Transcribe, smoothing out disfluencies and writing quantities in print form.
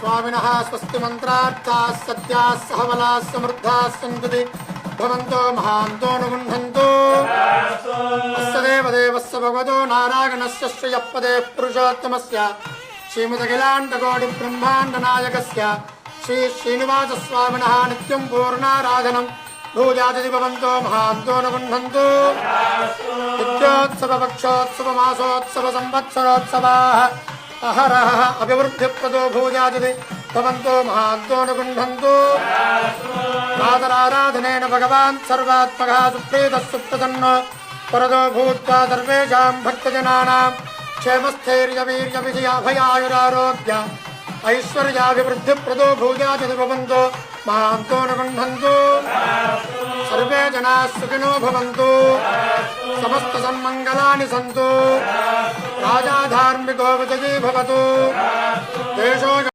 स्वामिनः स्वस्ति मन्त्रार्थाः सत्याः सहबलाः समृद्धाः सन्तु भवन्तो महान्तो नुगुण्ठन्तु अस्य देवदेवस्य भगवतो नारायणस्य श्रियःपदे पुरुषोत्तमस्य श्रीमदखिलाण्डकोटिब्रह्माण्डनायकस्य श्री श्रीनिवासस्वामिनः नित्यं पूर्णाराधनं भूयादिति भवन्तो महान्तो नुगुण्ठन्तु नित्योत्सवपक्षोत्सवमासोत्सवसंवत्सरोत्सवाः अहरः अभिवृद्धिप्रदो भूयादिति भवन्तो महान्तो नुगुण्ठन्तु आदराराधनेन भगवान् सर्वात्मकः सुप्रीतः सुप्रसन्नो वरदो भूत्वा सर्वेषां भक्तजनानां क्षेमस्थैर्यवीर्यविजयाभयायुरारोग्य ऐश्वर्याभिवृद्धिप्रदो भूयादिति भवन्तो महान्तो नुगुण्ठन्तु सर्वे जनाः सुखिनो भवन्तु समस्तसन्मङ्गलानि सन्तु राजा धार्मिको विजयी भवतु देशो